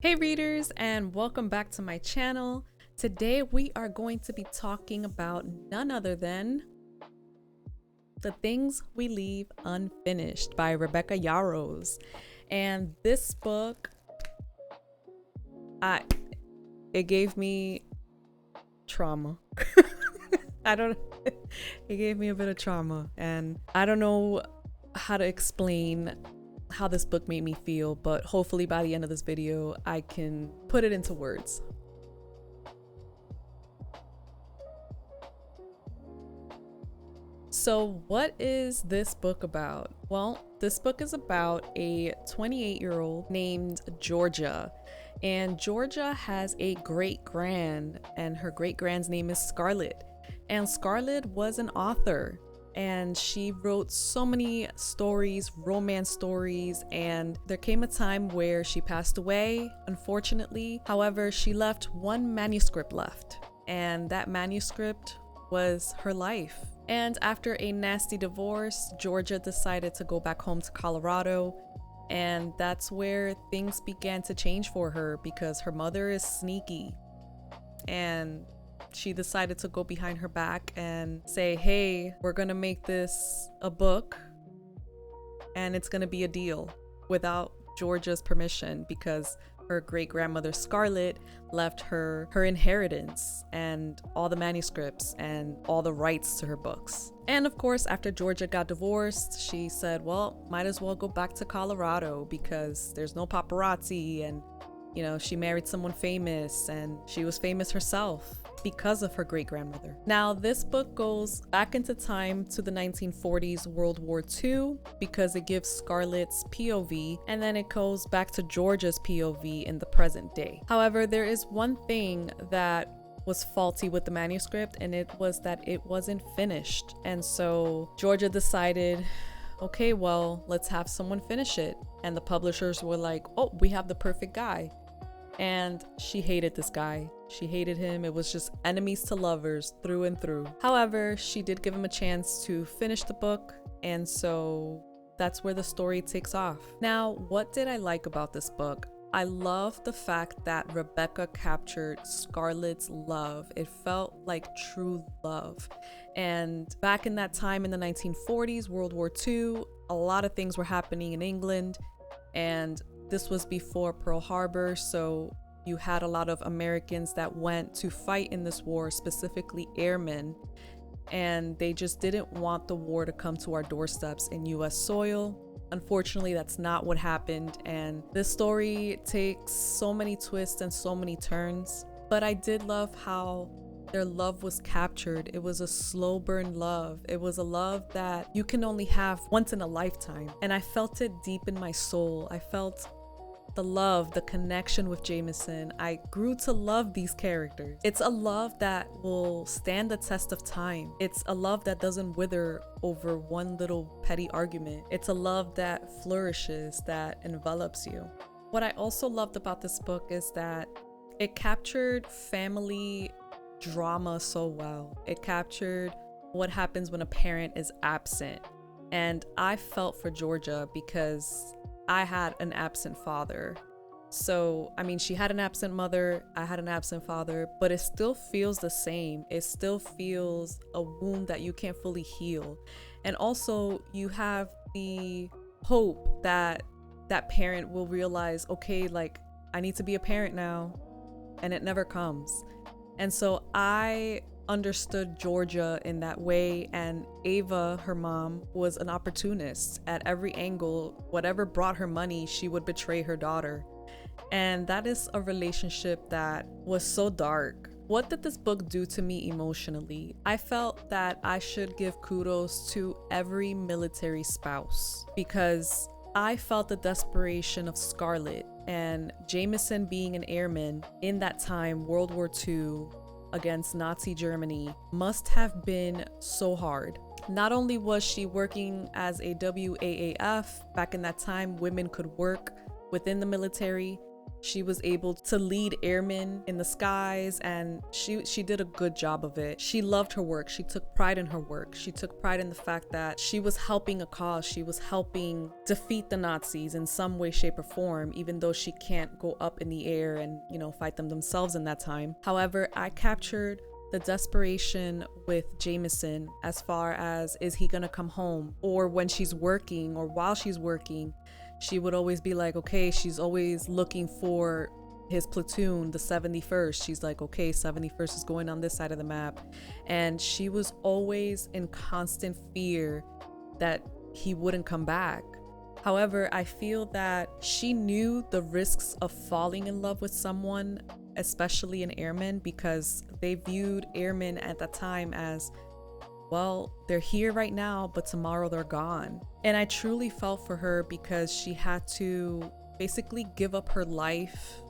Hey readers, and welcome back to my channel. Today we are going to be talking about none other than The Things We Leave Unfinished by Rebecca Yarros. And this book, it gave me trauma. It gave me a bit of trauma, and I don't know how to explain how this book made me feel, but hopefully by the end of this video I can put it into words. So what is this book about? Well, this book is about a 28-year-old named Georgia, and Georgia has a great-grand, and her great-grand's name is Scarlett, and Scarlett was an author. And she wrote so many stories, romance stories, and there came a time where she passed away, unfortunately. However, she left one manuscript left, and that manuscript was her life. And after a nasty divorce, Georgia decided to go back home to Colorado, and that's where things began to change for her because her mother is sneaky, and she decided to go behind her back and say, hey, we're gonna make this a book and it's gonna be a deal, without Georgia's permission, because her great-grandmother Scarlett left her inheritance and all the manuscripts and all the rights to her books. And of course, after Georgia got divorced, she said, well, might as well go back to Colorado because there's no paparazzi, and you know, she married someone famous and she was famous herself because of her great-grandmother. Now, this book goes back into time to the 1940s, World War II, because it gives Scarlett's POV, and then it goes back to Georgia's POV in the present day. However, there is one thing that was faulty with the manuscript, and it was that it wasn't finished. And so Georgia decided, okay, well, let's have someone finish it. And the publishers were like, oh, we have the perfect guy. And she hated this guy. She hated him. It was just enemies to lovers through and through. However, she did give him a chance to finish the book, and so that's where the story takes off. Now, what did I like about this book? I love the fact that Rebecca captured Scarlett's love. It felt like true love. And back in that time in the 1940s, World War II, a lot of things were happening in England, and this was before Pearl Harbor, so you had a lot of Americans that went to fight in this war, specifically airmen, and they just didn't want the war to come to our doorsteps in US soil. Unfortunately, that's not what happened, and this story takes so many twists and so many turns, but I did love how their love was captured. It was a slow burn love. It was a love that you can only have once in a lifetime, and I felt it deep in my soul. I felt the love, the connection with Jameson. I grew to love these characters. It's a love that will stand the test of time. It's a love that doesn't wither over one little petty argument. It's a love that flourishes, that envelops you. What I also loved about this book is that it captured family drama so well. It captured what happens when a parent is absent. And I felt for Georgia because I had an absent father. So, I mean, she had an absent mother, I had an absent father, but it still feels the same. It still feels a wound that you can't fully heal. And also, you have the hope that that parent will realize, okay, like, I need to be a parent now, and it never comes. And so I understood Georgia in that way, and Ava, her mom, was an opportunist at every angle. Whatever brought her money, she would betray her daughter. And that is a relationship that was so dark. What did this book do to me emotionally? I felt that I should give kudos to every military spouse, because I felt the desperation of Scarlett, and Jameson being an airman in that time, World War II, against Nazi Germany, must have been so hard. Not only was she working as a WAAF, back in that time women could work within the military, She was able to lead airmen in the skies, and she did a good job of it. She loved her work. She took pride in her work. She took pride in the fact that she was helping a cause. She was helping defeat the Nazis in some way, shape, or form, even though she can't go up in the air and, fight them themselves in that time. However, I captured the desperation with Jameson as far as, is he gonna come home? Or when she's working or while she's working, she would always be like, okay, she's always looking for his platoon, the 71st. She's like, okay, 71st is going on this side of the map. And she was always in constant fear that he wouldn't come back. However, I feel that she knew the risks of falling in love with someone, especially an airman, because they viewed airmen at that time as, well, they're here right now, but tomorrow they're gone. And I truly felt for her because she had to basically give up her life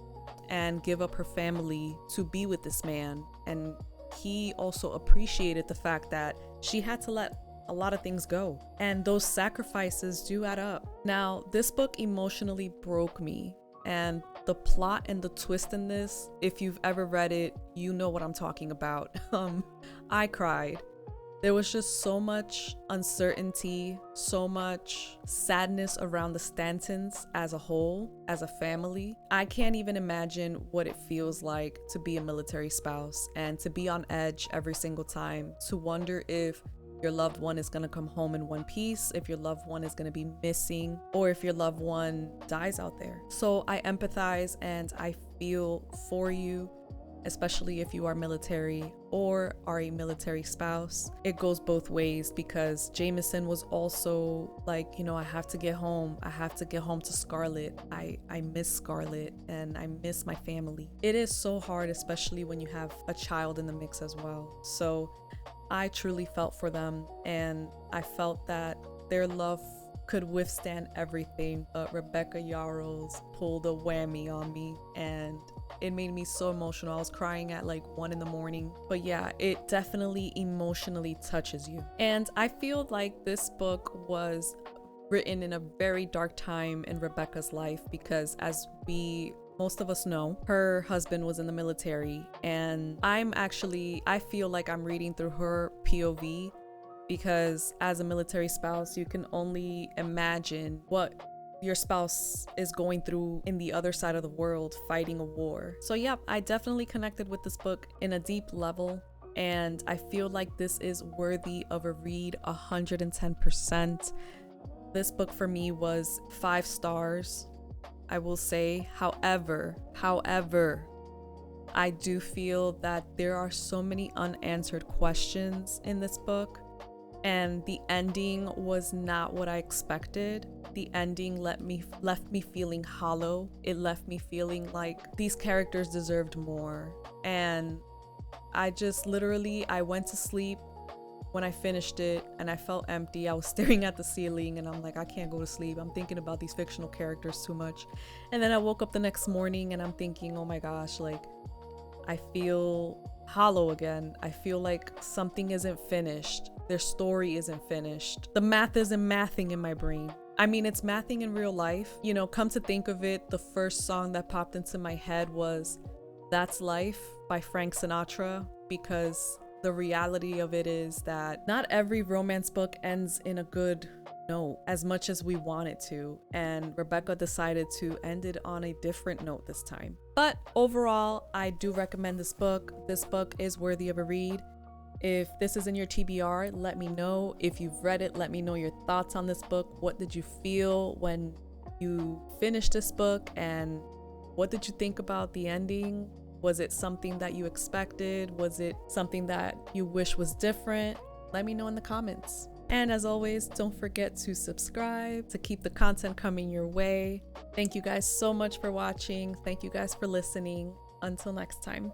and give up her family to be with this man. And he also appreciated the fact that she had to let a lot of things go. And those sacrifices do add up. Now, this book emotionally broke me. And the plot and the twist in this, if you've ever read it, you know what I'm talking about. I cried. There was just so much uncertainty, so much sadness around the Stantons as a whole, as a family. I can't even imagine what it feels like to be a military spouse and to be on edge every single time, to wonder if your loved one is going to come home in one piece, if your loved one is going to be missing, or if your loved one dies out there. So I empathize and I feel for you, especially if you are military or are a military spouse. It goes both ways because Jameson was also like, I have to get home. I have to get home to Scarlett. I miss Scarlett and I miss my family. It is so hard, especially when you have a child in the mix as well. So I truly felt for them, and I felt that their love could withstand everything, but Rebecca Yarros pulled a whammy on me, and it made me so emotional. I was crying at like 1 a.m. But yeah, it definitely emotionally touches you. And I feel like this book was written in a very dark time in Rebecca's life because, as most of us know, her husband was in the military, and I feel like I'm reading through her POV because as a military spouse, you can only imagine what your spouse is going through in the other side of the world fighting a war. So yeah, I definitely connected with this book in a deep level, and I feel like this is worthy of a read 110%. This book for me was 5 stars, I will say. However, I do feel that there are so many unanswered questions in this book, and the ending was not what I expected. The ending left me feeling hollow. It left me feeling like these characters deserved more. And I went to sleep when I finished it, and I felt empty. I was staring at the ceiling and I'm like, I can't go to sleep. I'm thinking about these fictional characters too much. And then I woke up the next morning and I'm thinking, oh my gosh, like I feel hollow again. I feel like something isn't finished. Their story isn't finished. The math isn't mathing in my brain. I mean, it's mathing in real life. Come to think of it, the first song that popped into my head was That's Life by Frank Sinatra, because the reality of it is that not every romance book ends in a good note as much as we want it to, and Rebecca decided to end it on a different note this time. But overall, I do recommend this book. This book is worthy of a read. If this is in your TBR, let me know. If you've read it, let me know your thoughts on this book. What did you feel when you finished this book, and what did you think about the ending? Was it something that you expected? Was it something that you wish was different? Let me know in the comments. And as always, don't forget to subscribe to keep the content coming your way. Thank you guys so much for watching. Thank you guys for listening. Until next time.